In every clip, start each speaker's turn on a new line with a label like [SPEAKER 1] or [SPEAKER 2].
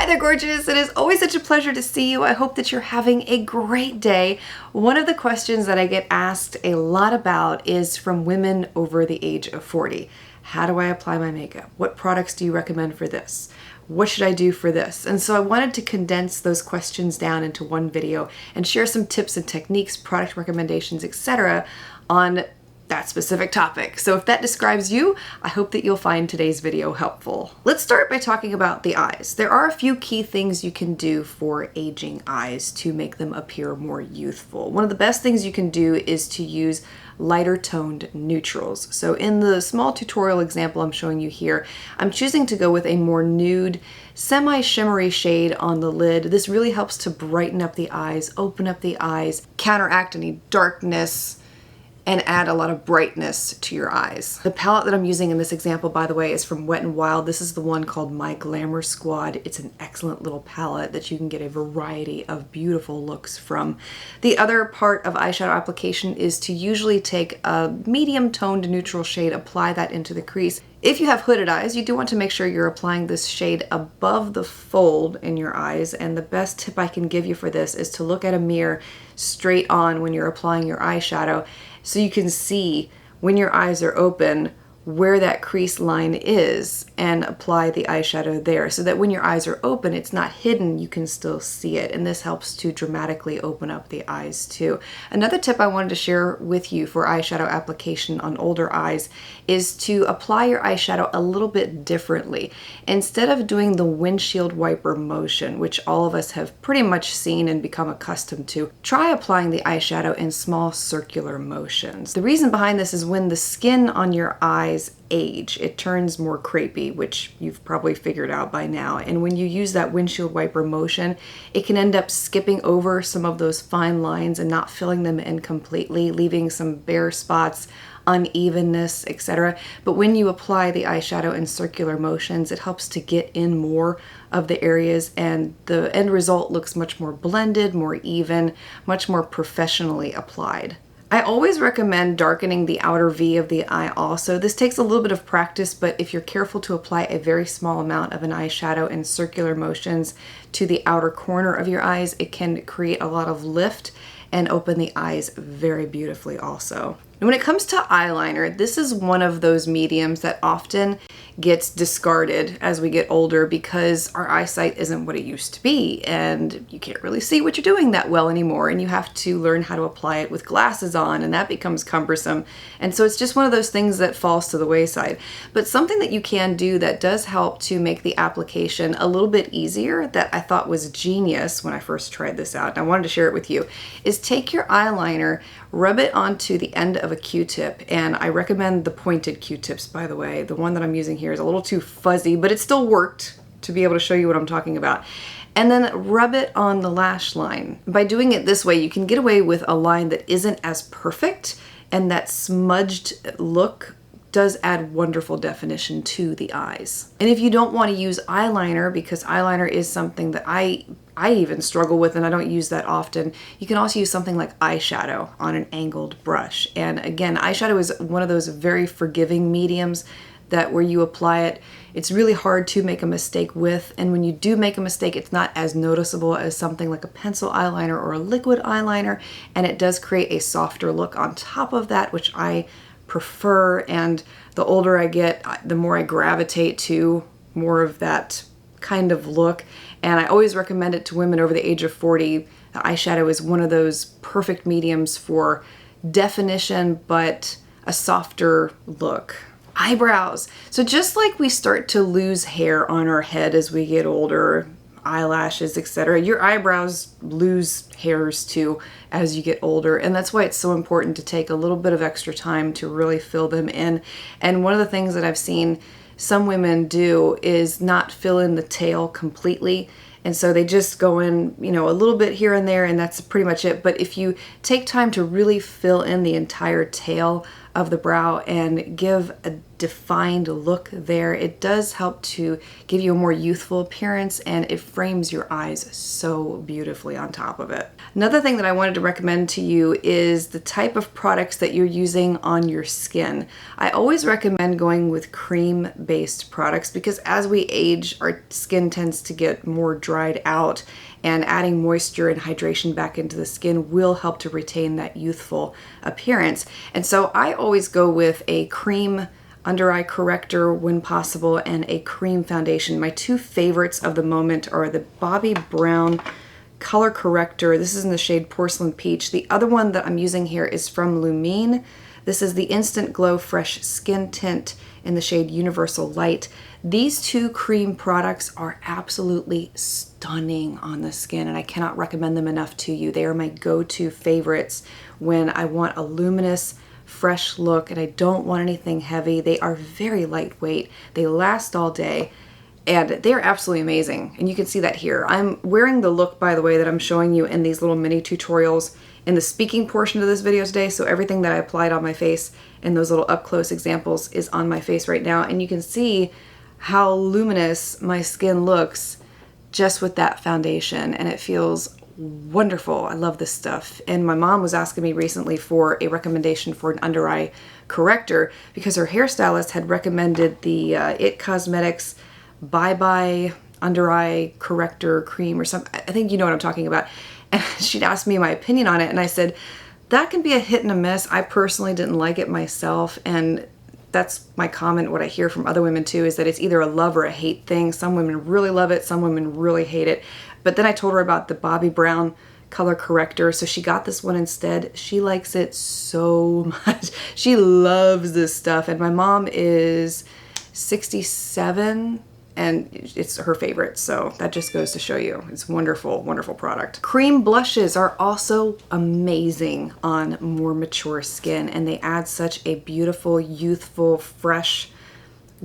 [SPEAKER 1] there, gorgeous. It is always such a pleasure to see you. I hope that you're having a great day. One of the questions that I get asked a lot about is from women over the age of 40. How do I apply my makeup? What products do you recommend for this? What should I do for this? And so I wanted to condense those questions down into one video and share some tips and techniques, product recommendations, etc. on that specific topic. So if that describes you, I hope that you'll find today's video helpful. Let's start by talking about the eyes. There are a few key things you can do for aging eyes to make them appear more youthful. One of the best things you can do is to use lighter toned neutrals. So in the small tutorial example I'm showing you here, I'm choosing to go with a more nude, semi-shimmery shade on the lid. This really helps to brighten up the eyes, open up the eyes, counteract any darkness, and add a lot of brightness to your eyes. The palette that I'm using in this example, by the way, is from Wet n Wild. This is the one called My Glamour Squad. It's an excellent little palette that you can get a variety of beautiful looks from. The other part of eyeshadow application is to usually take a medium toned neutral shade, apply that into the crease. If you have hooded eyes, you do want to make sure you're applying this shade above the fold in your eyes, and the best tip I can give you for this is to look at a mirror straight on when you're applying your eyeshadow so you can see when your eyes are open where that crease line is and apply the eyeshadow there so that when your eyes are open, it's not hidden, you can still see it. And this helps to dramatically open up the eyes too. Another tip I wanted to share with you for eyeshadow application on older eyes is to apply your eyeshadow a little bit differently. Instead of doing the windshield wiper motion, which all of us have pretty much seen and become accustomed to, try applying the eyeshadow in small circular motions. The reason behind this is when the skin on your eyes age, it turns more crepey, which you've probably figured out by now. And when you use that windshield wiper motion, it can end up skipping over some of those fine lines and not filling them in completely, leaving some bare spots, unevenness, etc. But when you apply the eyeshadow in circular motions, it helps to get in more of the areas, and the end result looks much more blended, more even, much more professionally applied. I always recommend darkening the outer V of the eye also. This takes a little bit of practice, but if you're careful to apply a very small amount of an eyeshadow in circular motions to the outer corner of your eyes, it can create a lot of lift and open the eyes very beautifully also. And when it comes to eyeliner, this is one of those mediums that often gets discarded as we get older because our eyesight isn't what it used to be and you can't really see what you're doing that well anymore, and you have to learn how to apply it with glasses on, and that becomes cumbersome. And so it's just one of those things that falls to the wayside. But something that you can do that does help to make the application a little bit easier that I thought was genius when I first tried this out, and I wanted to share it with you, is take your eyeliner, rub it onto the end of a Q-tip, and I recommend the pointed Q-tips, by the way. The one that I'm using here is a little too fuzzy, but it still worked to be able to show you what I'm talking about. And then rub it on the lash line. By doing it this way, you can get away with a line that isn't as perfect, and that smudged look does add wonderful definition to the eyes. And if you don't want to use eyeliner, because eyeliner is something that I even struggle with and I don't use that often, you can also use something like eyeshadow on an angled brush. And again, eyeshadow is one of those very forgiving mediums that where you apply it, it's really hard to make a mistake with, and when you do make a mistake, it's not as noticeable as something like a pencil eyeliner or a liquid eyeliner, and it does create a softer look on top of that, which I prefer. And the older I get, the more I gravitate to more of that kind of look, and I always recommend it to women over the age of 40. The eyeshadow is one of those perfect mediums for definition but a softer look. Eyebrows. So just like we start to lose hair on our head as we get older, eyelashes, etc., your eyebrows lose hairs too as you get older, and that's why it's so important to take a little bit of extra time to really fill them in. And one of the things that I've seen some women do is not fill in the tail completely, and so they just go in, you know, a little bit here and there, and that's pretty much it. But if you take time to really fill in the entire tail of the brow and give a defined look there. It does help to give you a more youthful appearance, and it frames your eyes so beautifully on top of it. Another thing that I wanted to recommend to you is the type of products that you're using on your skin. I always recommend going with cream-based products because as we age, our skin tends to get more dried out, and adding moisture and hydration back into the skin will help to retain that youthful appearance. And so I always go with a cream under eye corrector when possible and a cream foundation. My two favorites of the moment are the Bobbi Brown color corrector. This is in the shade Porcelain Peach. The other one that I'm using here is from Lumine. This is the Instant Glow Fresh Skin Tint in the shade Universal Light. These two cream products are absolutely stunning on the skin, and I cannot recommend them enough to you. They are my go-to favorites when I want a luminous, fresh look and I don't want anything heavy. They are very lightweight. They last all day. And they're absolutely amazing. And you can see that here. I'm wearing the look, by the way, that I'm showing you in these little mini tutorials in the speaking portion of this video today. So everything that I applied on my face in those little up close examples is on my face right now. And you can see how luminous my skin looks just with that foundation. And it feels wonderful. I love this stuff. And my mom was asking me recently for a recommendation for an under eye corrector because her hairstylist had recommended the It Cosmetics Bye Bye Under Eye Corrector Cream or something. I think you know what I'm talking about. And she'd asked me my opinion on it, and I said, that can be a hit and a miss. I personally didn't like it myself, and that's my comment. What I hear from other women too is that it's either a love or a hate thing. Some women really love it, some women really hate it. But then I told her about the Bobbi Brown color corrector, so she got this one instead. She likes it so much. She loves this stuff, and my mom is 67 and it's her favorite, so that just goes to show you. It's wonderful, wonderful product. Cream blushes are also amazing on more mature skin, and they add such a beautiful, youthful, fresh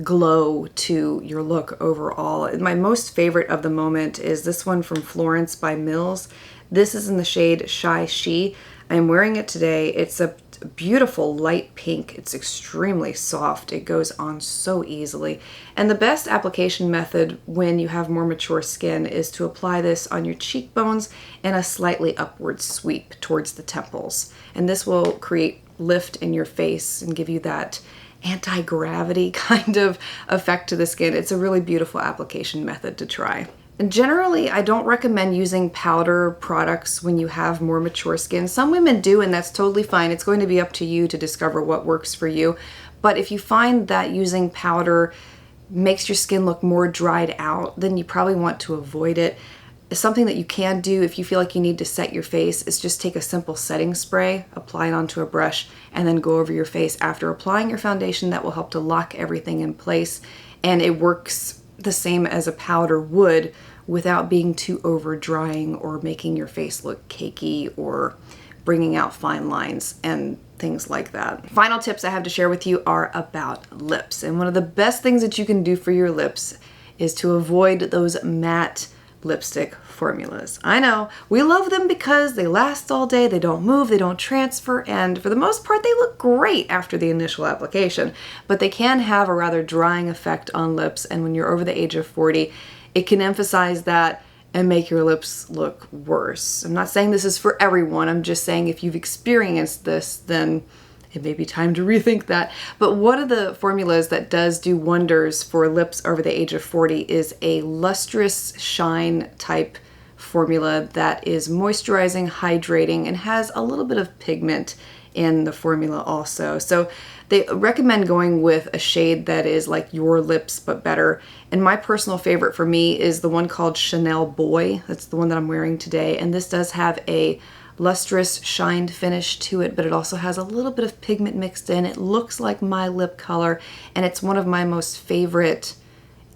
[SPEAKER 1] glow to your look overall. My most favorite of the moment is this one from Florence by Mills. This is in the shade Shy She. I'm wearing it today. It's a beautiful light pink. It's extremely soft. It goes on so easily. And the best application method when you have more mature skin is to apply this on your cheekbones and a slightly upward sweep towards the temples. And this will create lift in your face and give you that anti-gravity kind of effect to the skin. It's a really beautiful application method to try. And generally, I don't recommend using powder products when you have more mature skin. Some women do, and that's totally fine. It's going to be up to you to discover what works for you. But if you find that using powder makes your skin look more dried out, then you probably want to avoid it. Something that you can do if you feel like you need to set your face is just take a simple setting spray, apply it onto a brush, and then go over your face after applying your foundation. That will help to lock everything in place, and it works the same as a powder would without being too over drying or making your face look cakey or bringing out fine lines and things like that. Final tips I have to share with you are about lips. And one of the best things that you can do for your lips is to avoid those matte lipstick formulas. I know, we love them because they last all day, they don't move, they don't transfer, and for the most part they look great after the initial application, but they can have a rather drying effect on lips, and when you're over the age of 40, it can emphasize that and make your lips look worse. I'm not saying this is for everyone, I'm just saying if you've experienced this, then it may be time to rethink that. But one of the formulas that does do wonders for lips over the age of 40 is a lustrous shine type formula that is moisturizing, hydrating, and has a little bit of pigment in the formula also. So they recommend going with a shade that is like your lips but better. And my personal favorite for me is the one called Chanel Boy. That's the one that I'm wearing today. And this does have a lustrous shined finish to it, but it also has a little bit of pigment mixed in. It looks like my lip color, and it's one of my most favorite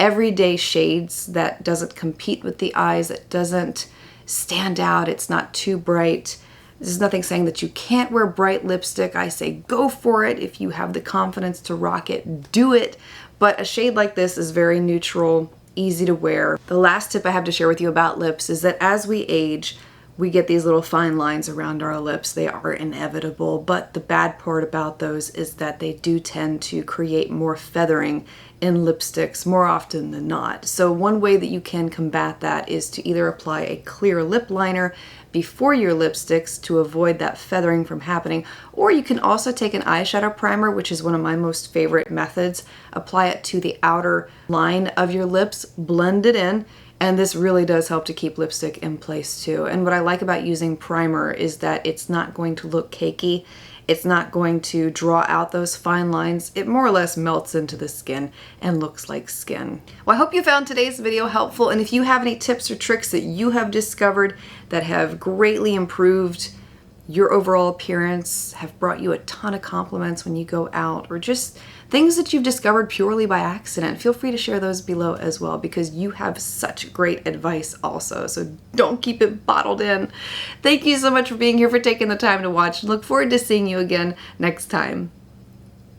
[SPEAKER 1] everyday shades that doesn't compete with the eyes, it doesn't stand out, it's not too bright. This is nothing saying that you can't wear bright lipstick. I say go for it. If you have the confidence to rock it, do it. But a shade like this is very neutral, easy to wear. The last tip I have to share with you about lips is that as we age, we get these little fine lines around our lips. They are inevitable, but the bad part about those is that they do tend to create more feathering in lipsticks more often than not. So one way that you can combat that is to either apply a clear lip liner before your lipsticks to avoid that feathering from happening, or you can also take an eyeshadow primer, which is one of my most favorite methods, apply it to the outer line of your lips, blend it in, and this really does help to keep lipstick in place too. And what I like about using primer is that it's not going to look cakey. It's not going to draw out those fine lines. It more or less melts into the skin and looks like skin. Well, I hope you found today's video helpful, and if you have any tips or tricks that you have discovered that have greatly improved your overall appearance, have brought you a ton of compliments when you go out, or just things that you've discovered purely by accident, feel free to share those below as well, because you have such great advice also, so don't keep it bottled in. Thank you so much for being here, for taking the time to watch, and look forward to seeing you again next time.